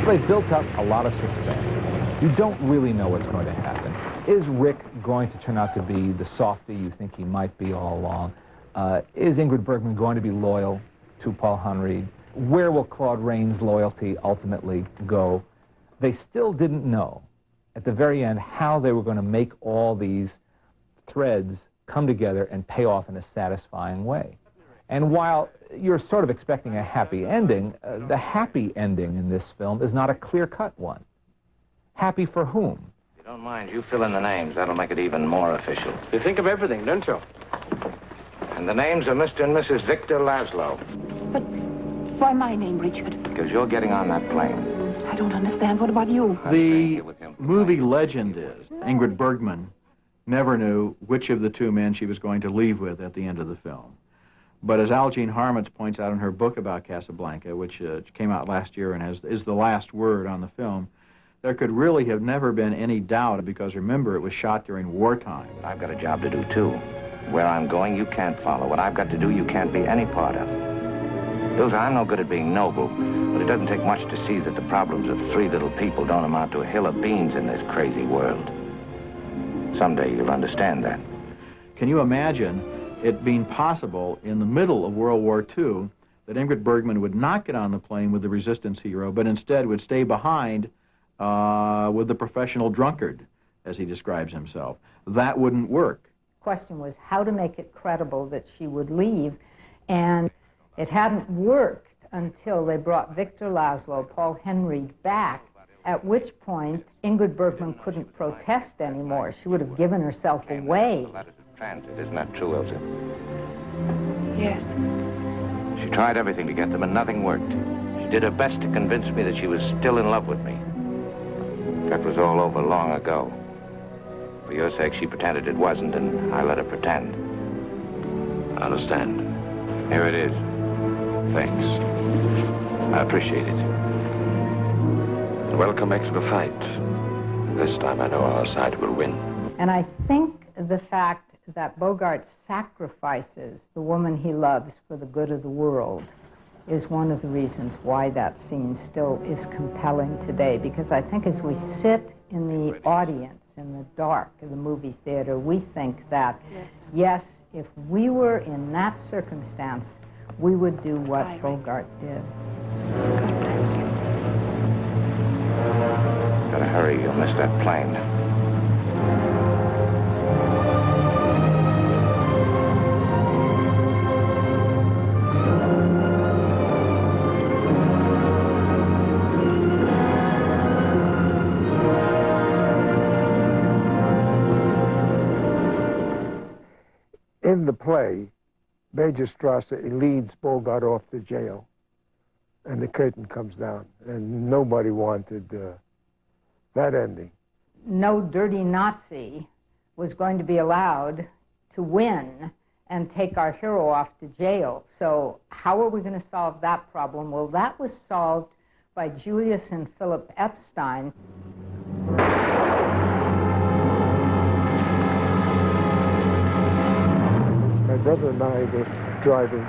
They built up a lot of suspense. You don't really know what's going to happen. Is Rick going to turn out to be the softy you think he might be all along? Is Ingrid Bergman going to be loyal to Paul Henreid? Where will Claude Rains' loyalty ultimately go? They still didn't know at the very end how they were going to make all these threads come together and pay off in a satisfying way. And while you're sort of expecting a happy ending, the happy ending in this film is not a clear-cut one. Happy for whom? If you don't mind, you fill in the names. That'll make it even more official. You think of everything, don't you? And the names are Mr. and Mrs. Victor Laszlo. But why my name, Richard? Because you're getting on that plane. I don't understand. What about you? The movie legend is Ingrid Bergman never knew which of the two men she was going to leave with at the end of the film. But as Al Jean Harmons points out in her book about Casablanca, which came out last year and is the last word on the film, there could really have never been any doubt, because remember, it was shot during wartime. I've got a job to do, too. Where I'm going, you can't follow. What I've got to do, you can't be any part of. Ilsa, I'm no good at being noble, but it doesn't take much to see that the problems of three little people don't amount to a hill of beans in this crazy world. Someday you'll understand that. Can you imagine it being possible in the middle of World War II that Ingrid Bergman would not get on the plane with the resistance hero, but instead would stay behind with the professional drunkard, as he describes himself? That wouldn't work. The question was how to make it credible that she would leave, and it hadn't worked until they brought Victor Laszlo, Paul Henreid, back, at which point Ingrid Bergman couldn't protest anymore. She would have given herself away. Transit, isn't that true, Ilsa? Yes. She tried everything to get them, and nothing worked. She did her best to convince me that she was still in love with me. That was all over long ago. For your sake, she pretended it wasn't, and I let her pretend. I understand. Here it is. Thanks. I appreciate it. And welcome back to the fight. This time I know our side will win. And I think the fact that Bogart sacrifices the woman he loves for the good of the world is one of the reasons why that scene still is compelling today, because I think as we sit in the audience in the dark of the movie theater, we think that, yes, if we were in that circumstance, we would do what Bogart did. God bless you. Gotta hurry, you'll miss that plane. In the play, Major Strasser leads Bogart off to jail, and the curtain comes down, and nobody wanted that ending. No dirty Nazi was going to be allowed to win and take our hero off to jail. So how are we going to solve that problem? Well, that was solved by Julius and Philip Epstein. My brother and I were driving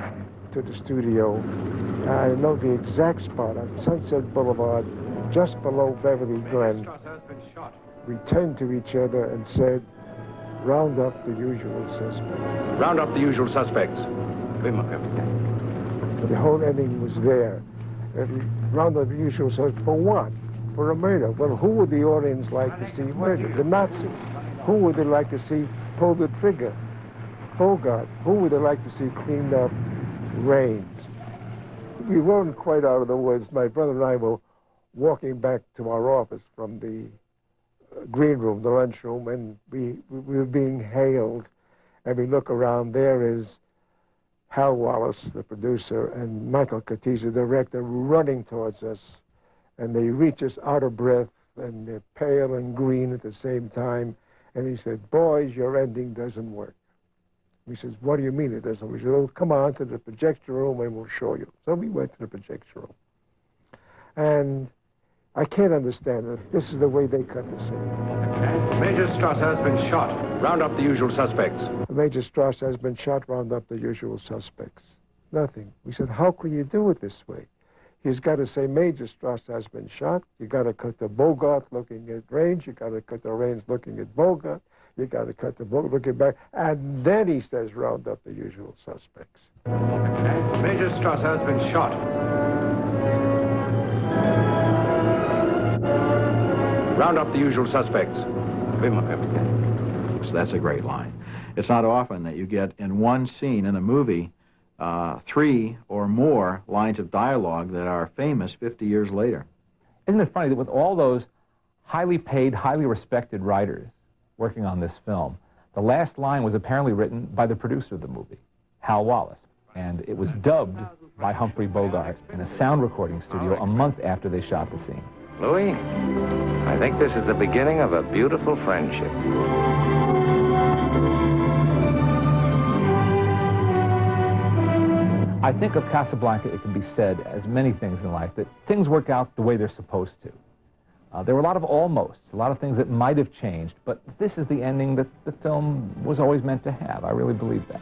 to the studio. I know the exact spot on Sunset Boulevard, just below Beverly Glen. We turned to each other and said, round up the usual suspects. Round up the usual suspects. The whole ending was there. Round up the usual suspects for what? For a murder. Well, who would the audience like to see murdered? The Nazis. Who would they like to see pull the trigger? Bogart. Who would they like to see cleaned up? Rains. We weren't quite out of the woods. My brother and I were walking back to our office from the green room, the lunchroom, and we were being hailed. And we look around, there is Hal Wallace, the producer, and Michael Curtiz, the director, running towards us. And they reach us out of breath, and they're pale and green at the same time. And he said, boys, your ending doesn't work. He says, what do you mean it doesn't work? We said, oh, come on to the projector room and we'll show you. So we went to the projector room. And I can't understand it. This is the way they cut the scene. Major Strasser has been shot. Round up the usual suspects. Major Strasser has been shot, round up the usual suspects. Nothing. We said, how can you do it this way? he's got to say Major Strauss has been shot. You got to cut to Bogart looking at Range. You got to cut to Range looking at Bogart. You got to cut to Bogart looking back. And then he says, round up the usual suspects. Major Strauss has been shot. Round up the usual suspects. So that's a great line. It's not often that you get in one scene in a movie 3 or more lines of dialogue that are famous 50 years later. Isn't it funny that with all those highly paid, highly respected writers working on this film, the last line was apparently written by the producer of the movie, Hal Wallace, and it was dubbed by Humphrey Bogart in a sound recording studio a month after they shot the scene. Louis, I think this is the beginning of a beautiful friendship. I think of Casablanca, it can be said, as many things in life, that things work out the way they're supposed to. There were a lot of almosts, a lot of things that might have changed, but this is the ending that the film was always meant to have. I really believe that.